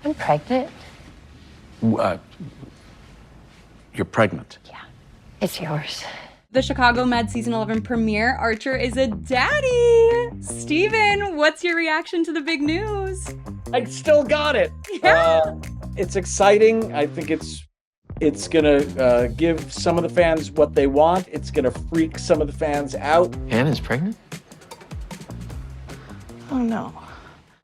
I'm pregnant. Uh, you're pregnant. Yeah, it's yours. The Chicago Med Season 11 premiere, Archer is a daddy! Steven, what's your reaction to the big news? I still got it. Yeah. It's exciting. I think it's gonna give some of the fans what they want. It's gonna freak some of the fans out. Hannah's pregnant? Oh, no.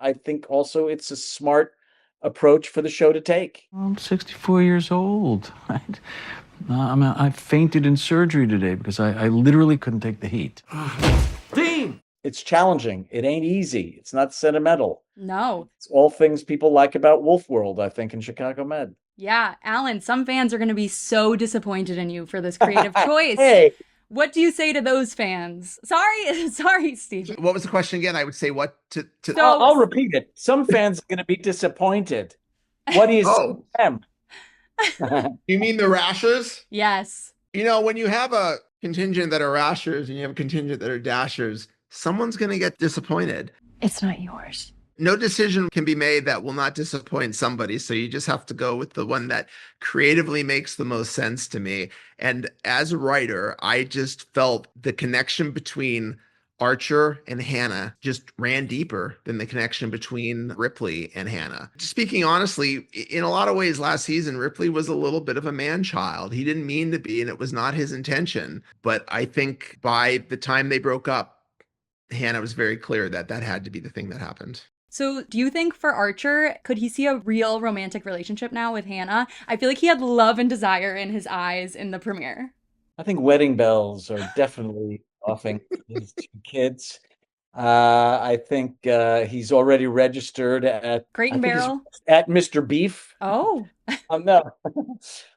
I think also it's a smart approach for the show to take. I'm 64 years old. I fainted in surgery today because I literally couldn't take the heat. Dean! It's challenging. It ain't easy. It's not sentimental. No. It's all things people like about Wolf World, I think, in Chicago Med. Yeah, Alan, some fans are going to be so disappointed in you for this creative choice. Hey! What do you say to those fans? Sorry, Steve. What was the question again? I would say what to... I'll repeat it. Some fans are going to be disappointed. What do you say to them? You mean the rashers? Yes. You know, when you have a contingent that are rashers and you have a contingent that are dashers, someone's going to get disappointed. It's not yours. No decision can be made that will not disappoint somebody. So you just have to go with the one that creatively makes the most sense to me. And as a writer, I just felt the connection between Archer and Hannah just ran deeper than the connection between Ripley and Hannah. Speaking honestly, in a lot of ways last season, Ripley was a little bit of a man-child. He didn't mean to be, and it was not his intention. But I think by the time they broke up, Hannah was very clear that that had to be the thing that happened. So do you think for Archer, could he see a real romantic relationship now with Hannah? I feel like he had love and desire in his eyes in the premiere. I think wedding bells are definitely offing his two kids. I think he's already registered at Crate and Barrel at Mr. Beef. Oh, No,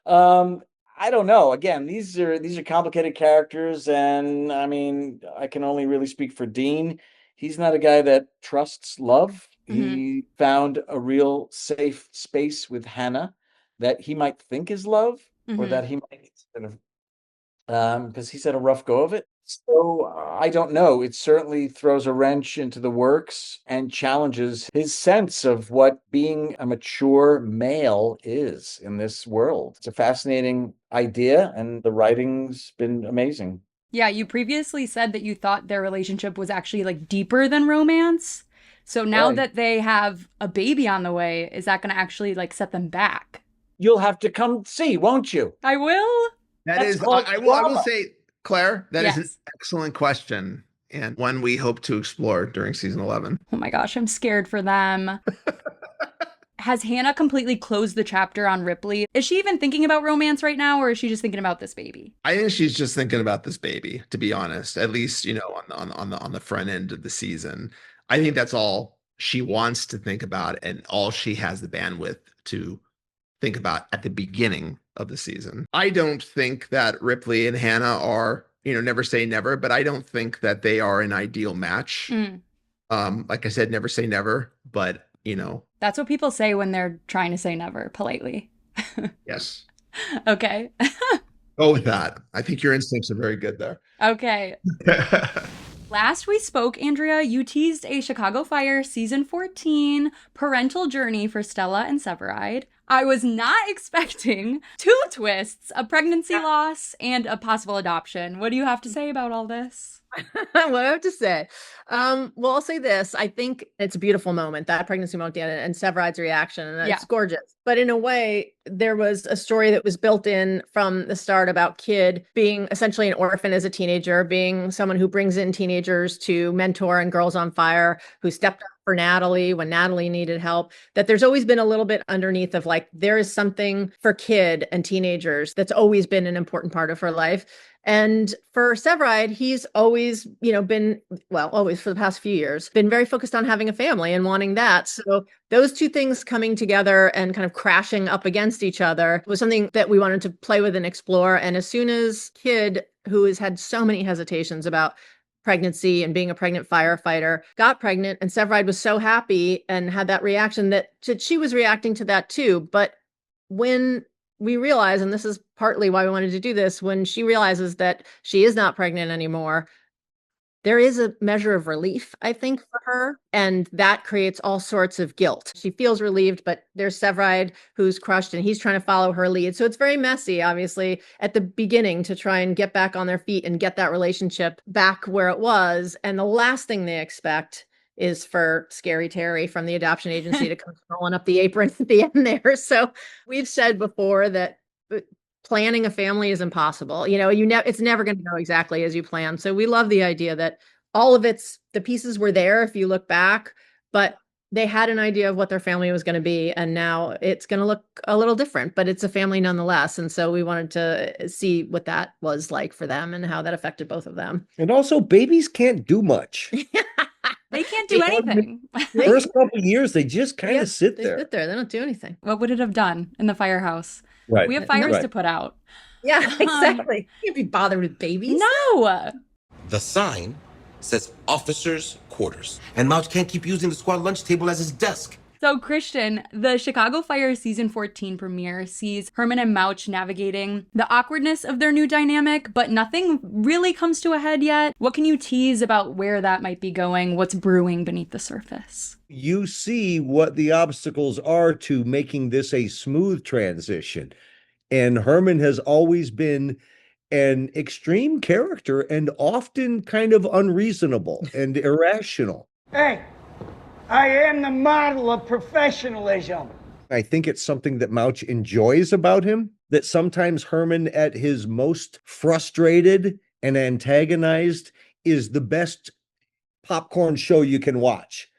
I don't know. Again, these are complicated characters, and I mean, I can only really speak for Dean. He's not a guy that trusts love. Mm-hmm. He found a real safe space with Hannah that he might think is love, mm-hmm. or that he might sort of, because he's had a rough go of it. So I don't know. It certainly throws a wrench into the works and challenges his sense of what being a mature male is in this world. It's a fascinating idea, and the writing's been amazing. Yeah, you previously said that you thought their relationship was actually like deeper than romance. So now that they have a baby on the way, is that going to actually like set them back? You'll have to come see, won't you? I will. I will say, Claire, that Yes. is an excellent question, and one we hope to explore during season 11. Oh my gosh, I'm scared for them. Has Hannah completely closed the chapter on Ripley? Is she even thinking about romance right now, or is she just thinking about this baby? I think she's just thinking about this baby, to be honest, at least, you know, on the front end of the season. I think that's all she wants to think about, and all she has the bandwidth to think about at the beginning of the season. I don't think that Ripley and Hannah are, you know, never say never, but I don't think that they are an ideal match. Like I said, never say never, but you know. That's what people say when they're trying to say never politely. Yes. Okay. Go with that. I think your instincts are very good there. Okay. Last we spoke, Andrea, you teased a Chicago Fire season 14 parental journey for Stella and Severide. I was not expecting two twists, a pregnancy loss and a possible adoption. What do you have to say about all this? What do I have to say? Well, I'll say this. I think it's a beautiful moment, that pregnancy moment and Severide's reaction. And it's gorgeous. But in a way, there was a story that was built in from the start about Kid being essentially an orphan as a teenager, being someone who brings in teenagers to mentor in Girls on Fire, who stepped up for Natalie when Natalie needed help, that there's always been a little bit underneath of like, there is something for Kid and teenagers that's always been an important part of her life. And for Severide, he's always, you know, been, well, always for the past few years, been very focused on having a family and wanting that. So those two things coming together and kind of crashing up against each other was something that we wanted to play with and explore. And as soon as Kid, who has had so many hesitations about pregnancy and being a pregnant firefighter, got pregnant, and Severide was so happy and had that reaction that she was reacting to that too. But when we realize, and this is partly why we wanted to do this, when she realizes that she is not pregnant anymore, there is a measure of relief, I think, for her. And that creates all sorts of guilt. She feels relieved, but there's Severide who's crushed and he's trying to follow her lead. So it's very messy, obviously, at the beginning to try and get back on their feet and get that relationship back where it was. And the last thing they expect is for Scary Terry from the adoption agency to come rolling up the apron at the end there. So we've said before that planning a family is impossible. It's never going to go exactly as you plan. So we love the idea that all of the pieces were there if you look back, but they had an idea of what their family was going to be. And now it's going to look a little different, but it's a family nonetheless. And so we wanted to see what that was like for them and how that affected both of them. And also, babies can't do much. They can't do anything. First couple of years, they just kind of sit there. They sit there. They don't do anything. What would it have done in the firehouse? Right. We have fires to put out. Yeah, exactly. You can't be bothered with babies. No. The sign says officers' quarters, and Mouch can't keep using the squad lunch table as his desk. So, Christian, the Chicago Fire season 14 premiere sees Herrmann and Mouch navigating the awkwardness of their new dynamic, but nothing really comes to a head yet. What can you tease about where that might be going? What's brewing beneath the surface? You see what the obstacles are to making this a smooth transition. And Herrmann has always been an extreme character and often kind of unreasonable and irrational. Hey, I am the model of professionalism. I think it's something that Mouch enjoys about him, that sometimes Herrmann at his most frustrated and antagonized is the best popcorn show you can watch.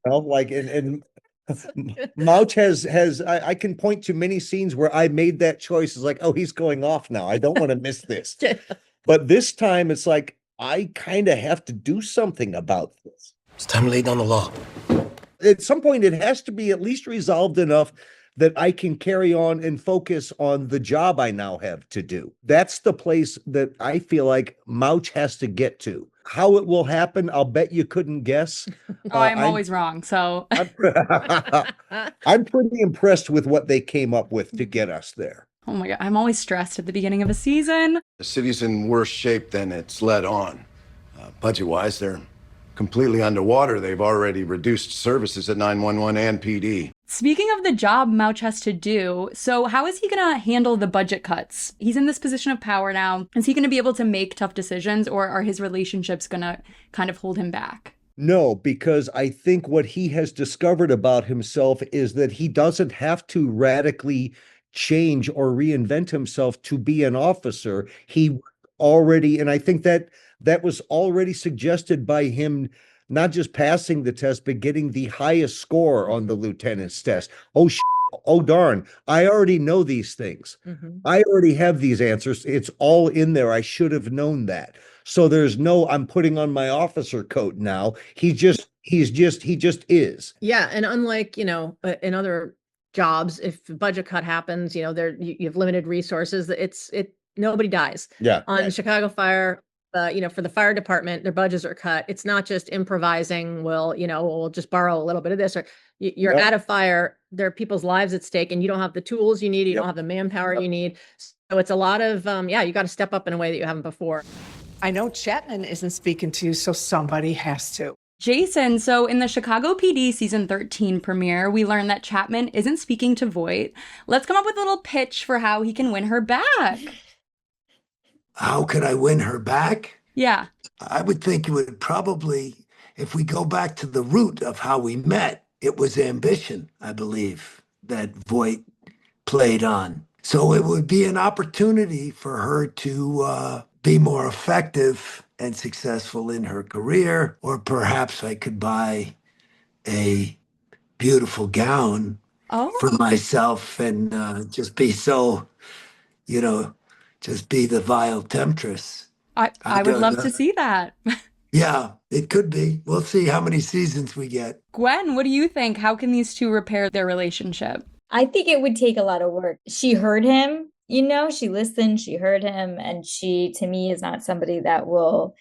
And Mouch has I can point to many scenes where I made that choice. It's like, oh, he's going off now. I don't want to miss this. But this time it's like, I kind of have to do something about this. It's time to lay down the law. At some point, it has to be at least resolved enough that I can carry on and focus on the job I now have to do. That's the place that I feel like Mouch has to get to. How it will happen, I'll bet you couldn't guess. I'm always wrong, so. I'm pretty impressed with what they came up with to get us there. Oh my God, I'm always stressed at the beginning of a season. The city's in worse shape than it's led on. Budget-wise, they're completely underwater. They've already reduced services at 911 and PD. Speaking of the job Mouch has to do, so how is he going to handle the budget cuts? He's in this position of power now. Is he going to be able to make tough decisions, or are his relationships going to kind of hold him back? No, because I think what he has discovered about himself is that he doesn't have to radically change or reinvent himself to be an officer. He already, and I think that was already suggested by him not just passing the test, but getting the highest score on the lieutenant's test. Oh, darn. I already know these things. Mm-hmm. I already have these answers. It's all in there. I should have known that. So there's no, I'm putting on my officer coat now. He just is. Yeah. And unlike, in other jobs, if a budget cut happens, you have limited resources. Nobody dies. Yeah. On Chicago Fire, for the fire department, their budgets are cut. It's not just improvising. We'll just borrow a little bit of this, or you're at a fire. There are people's lives at stake, and you don't have the tools you need. You don't have the manpower you need. So it's a lot of, you got to step up in a way that you haven't before. I know Chapman isn't speaking to you, so somebody has to. Jason, so in the Chicago PD season 13 premiere, we learned that Chapman isn't speaking to Voight. Let's come up with a little pitch for how he can win her back. How could I win her back? Yeah. I would think it would probably, if we go back to the root of how we met, it was ambition, I believe, that Voight played on. So it would be an opportunity for her to be more effective and successful in her career, or perhaps I could buy a beautiful gown for myself and just be so, just be the vile temptress. I would love to see that. Yeah, it could be. We'll see how many seasons we get. Gwen, what do you think? How can these two repair their relationship? I think it would take a lot of work. She heard him, she listened, she heard him, and she, to me, is not somebody that will,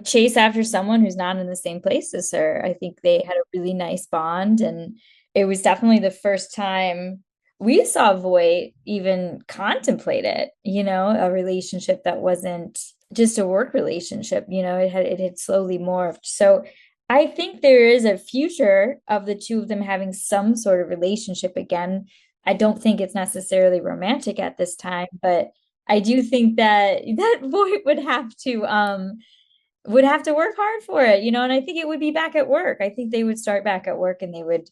chase after someone who's not in the same place as her. I think they had a really nice bond, and it was definitely the first time we saw Voight even contemplate it, a relationship that wasn't just a work relationship. It had slowly morphed. So I think there is a future of the two of them having some sort of relationship again. I don't think it's necessarily romantic at this time, but I do think that Voight would have to work hard for it, and I think it would be back at work. I think they would start back at work and they would,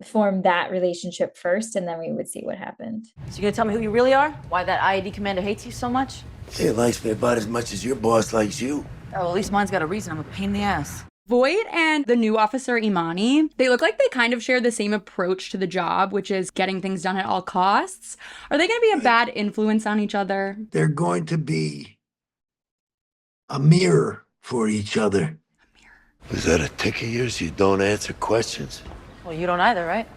form that relationship first, and then we would see what happened. So you gonna tell me who you really are? Why that IED commander hates you so much? He likes me about as much as your boss likes you. Oh, well, at least mine's got a reason. I'm a pain in the ass. Voight and the new officer Imani, they look like they kind of share the same approach to the job, which is getting things done at all costs. Are they going to be a bad influence on each other? They're going to be a mirror for each other. Was that a tick of yours? You don't answer questions. Well, you don't either, right?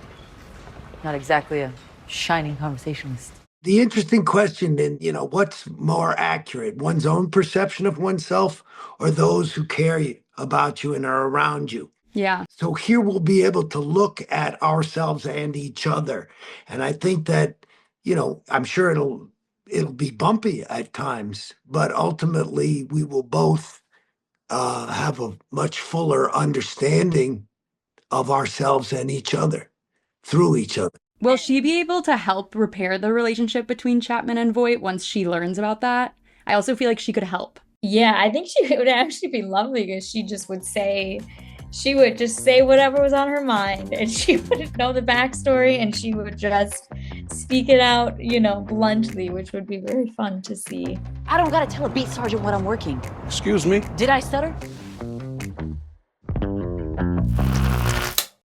Not exactly a shining conversationalist. The interesting question, then, what's more accurate, one's own perception of oneself or those who care about you and are around you? Yeah. So here we'll be able to look at ourselves and each other. And I think that, I'm sure it'll be bumpy at times, but ultimately we will both have a much fuller understanding of ourselves and each other through each other. Will she be able to help repair the relationship between Chapman and Voight once she learns about that? I also feel like she could help. Yeah, I think she would actually be lovely because she would just say whatever was on her mind, and she wouldn't know the backstory, and she would just speak it out, bluntly, which would be very fun to see. I don't gotta tell a beat sergeant what I'm working. Excuse me? Did I stutter?